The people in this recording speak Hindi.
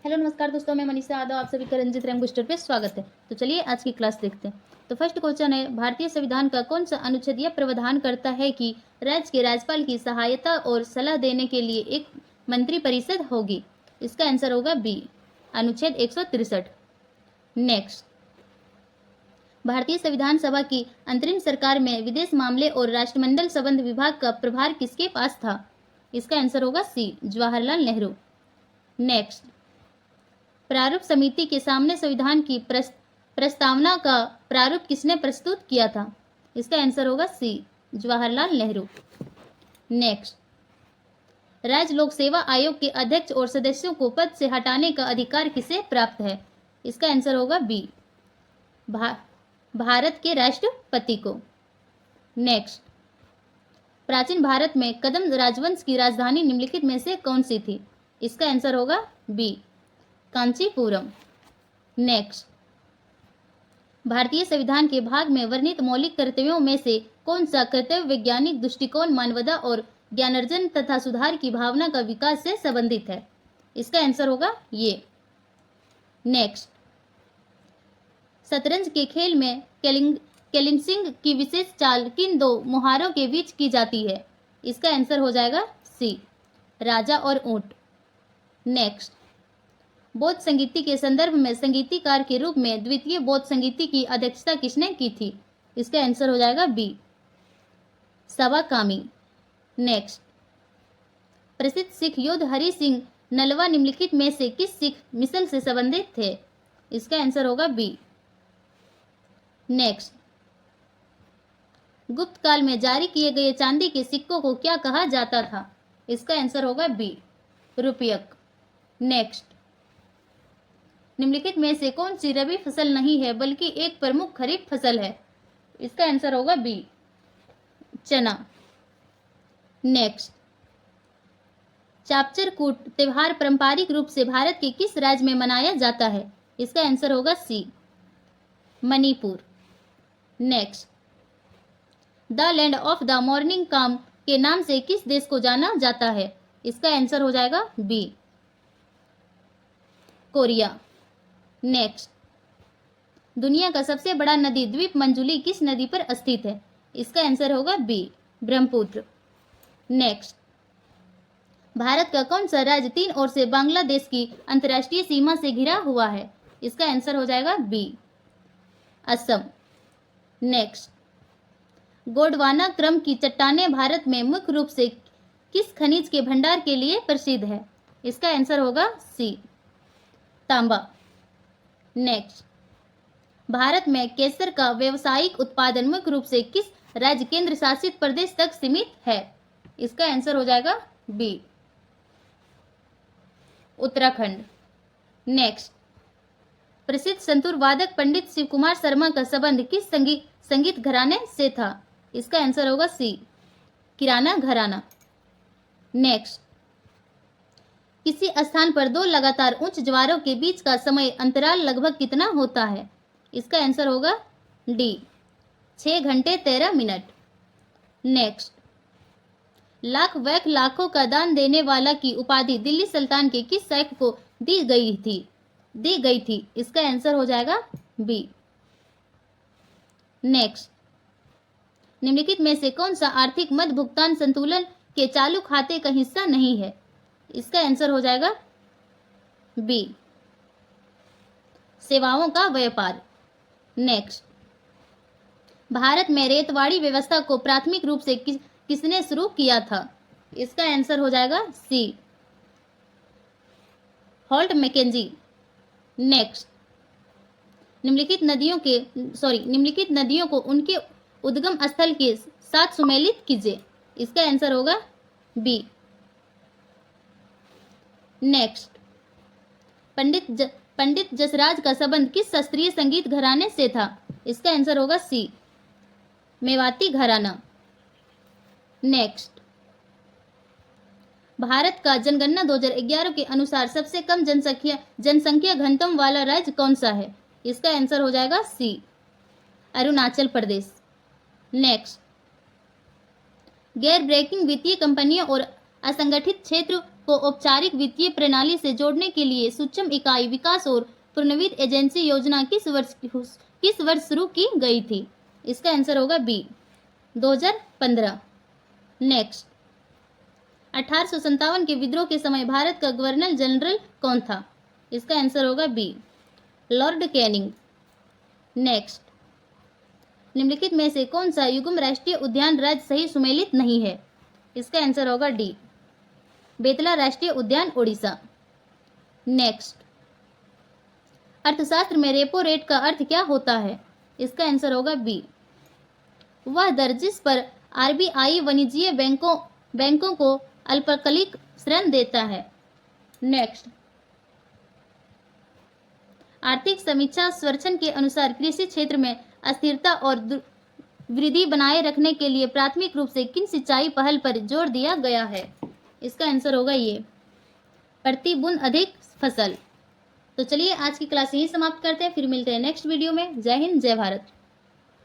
हेलो नमस्कार दोस्तों, मैं मनीषा यादव आप सभी का रंजित रैम बूस्टर पे स्वागत है। तो चलिए आज की क्लास देखते हैं। तो फर्स्ट क्वेश्चन है, भारतीय संविधान का कौन सा अनुच्छेद यह प्रावधान करता है कि राज्य के राज्यपाल की सहायता और सलाह देने के लिए एक मंत्रिपरिषद होगी? इसका आंसर होगा बी, अनुच्छेद 163। नेक्स्ट, भारतीय संविधान सभा की अंतरिम सरकार में विदेश मामले और राष्ट्रमंडल संबंध विभाग का प्रभार किसके पास था? इसका आंसर होगा सी, जवाहरलाल नेहरू। नेक्स्ट, प्रारूप समिति के सामने संविधान की प्रस्तावना का प्रारूप किसने प्रस्तुत किया था? इसका आंसर होगा सी, जवाहरलाल नेहरू। नेक्स्ट, राज्य लोक सेवा आयोग के अध्यक्ष और सदस्यों को पद से हटाने का अधिकार किसे प्राप्त है? इसका आंसर होगा बी, भारत के राष्ट्रपति को। नेक्स्ट, प्राचीन भारत में कदम राजवंश की राजधानी निम्नलिखित में से कौन सी थी? इसका आंसर होगा बी, कांचीपुरम। नेक्स्ट, भारतीय संविधान के भाग में वर्णित मौलिक कर्तव्यों में से कौन सा कर्तव्य वैज्ञानिक दृष्टिकोण, मानवता और ज्ञानार्जन तथा सुधार की भावना का विकास से संबंधित है? इसका आंसर होगा ये। नेक्स्ट, शतरंज के खेल में कैलिनसिंग की विशेष चाल किन दो मुहारों के बीच की जाती है? इसका आंसर हो जाएगा सी, राजा और ऊंट। नेक्स्ट, बौद्ध संगीति के संदर्भ में संगीतकार के रूप में द्वितीय बौद्ध संगीति की अध्यक्षता किसने की थी? इसका आंसर हो जाएगा बी, सबा कामी। नेक्स्ट, प्रसिद्ध सिख योद्धा हरि सिंह नलवा निम्नलिखित में से किस सिख मिसल से संबंधित थे? इसका आंसर होगा बी। नेक्स्ट, गुप्त काल में जारी किए गए चांदी के सिक्कों को क्या कहा जाता था? इसका आंसर होगा बी, रुपयक। नेक्स्ट, निम्नलिखित में से कौन सी रबी फसल नहीं है बल्कि एक प्रमुख खरीफ फसल है? इसका आंसर होगा बी, चना। नेक्स्ट, चापचर कूट त्योहार पारंपरिक रूप से भारत के किस राज्य में मनाया जाता है? इसका आंसर होगा C, Manipur. Next, the land of the morning calm के नाम से किस देश को जाना जाता है? इसका आंसर हो जाएगा बी, कोरिया। नेक्स्ट, दुनिया का सबसे बड़ा नदी द्वीप मंजुली किस नदी पर स्थित है? इसका आंसर होगा बी, ब्रह्मपुत्र। नेक्स्ट, भारत का कौन सा राज्य तीन ओर से बांग्लादेश की अंतर्राष्ट्रीय सीमा से घिरा हुआ है? इसका आंसर हो जाएगा बी, असम। नेक्स्ट, गोंडवाना क्रम की चट्टानें भारत में मुख्य रूप से किस खनिज के भंडार के लिए प्रसिद्ध है? इसका आंसर होगा सी, तांबा। नेक्स्ट, भारत में केसर का व्यावसायिक उत्पादन मुख्य रूप से किस राज्य केंद्र शासित प्रदेश तक सीमित है? इसका आंसर हो जाएगा बी, उत्तराखंड। नेक्स्ट, प्रसिद्ध संतूर वादक पंडित शिव कुमार शर्मा का संबंध किस संगीत घराने से था? इसका आंसर होगा सी, किराना घराना। नेक्स्ट, किसी स्थान पर दो लगातार उच्च ज्वारों के बीच का समय अंतराल लगभग कितना होता है? इसका आंसर होगा डी, 6 घंटे 13 मिनट। नेक्स्ट, लाख वैख लाखों का दान देने वाला की उपाधि दिल्ली सुल्तान के किस शैख को दी गई थी? इसका आंसर हो जाएगा बी। नेक्स्ट, निम्नलिखित में से कौन सा आर्थिक मद भुगतान संतुलन के चालू खाते का हिस्सा नहीं है? इसका आंसर हो जाएगा बी, सेवाओं का व्यापार। नेक्स्ट, भारत में रेतवाड़ी व्यवस्था को प्राथमिक रूप से किसने शुरू किया था? इसका आंसर हो जाएगा सी, हॉल्ट मैकेंजी। नेक्स्ट, निम्नलिखित नदियों को उनके उद्गम स्थल के साथ सुमेलित कीजिए। इसका आंसर होगा बी। नेक्स्ट, पंडित जसराज का संबंध किस शास्त्रीय संगीत घराने से था? इसका आंसर होगा सी, मेवाती घराना। नेक्स्ट, भारत का जनगणना 2011 के अनुसार सबसे कम जनसंख्या घनत्व वाला राज्य कौन सा है? इसका आंसर हो जाएगा सी, अरुणाचल प्रदेश। नेक्स्ट, गैर बैंकिंग वित्तीय कंपनियों और असंगठित क्षेत्र को औपचारिक वित्तीय प्रणाली से जोड़ने के लिए सूक्ष्म इकाई विकास और पुनर्वित्त एजेंसी योजना किस वर्ष शुरू की गई थी? इसका आंसर होगा बी, 2015। नेक्स्ट, 1857 के विद्रोह के समय भारत का गवर्नर जनरल कौन था? इसका आंसर होगा बी, लॉर्ड कैनिंग। नेक्स्ट, निम्नलिखित में से कौन सा युग्म राष्ट्रीय उद्यान राज्य सही सुमेलित नहीं है? इसका आंसर होगा डी, बेतला राष्ट्रीय उद्यान ओडिशा। नेक्स्ट, अर्थशास्त्र में रेपो रेट का अर्थ क्या होता है? इसका आंसर होगा बी, वह दर जिस पर आरबीआई वाणिज्यिक बैंकों को अल्पकालिक ऋण देता है। नेक्स्ट, आर्थिक समीक्षा सर्वेक्षण के अनुसार कृषि क्षेत्र में अस्थिरता और वृद्धि बनाए रखने के लिए प्राथमिक रूप से किन सिंचाई पहल पर जोर दिया गया है? इसका आंसर होगा ये, प्रति बूंद अधिक फसल। तो चलिए आज की क्लास यहीं समाप्त करते हैं, फिर मिलते हैं नेक्स्ट वीडियो में। जय हिंद, जय भारत।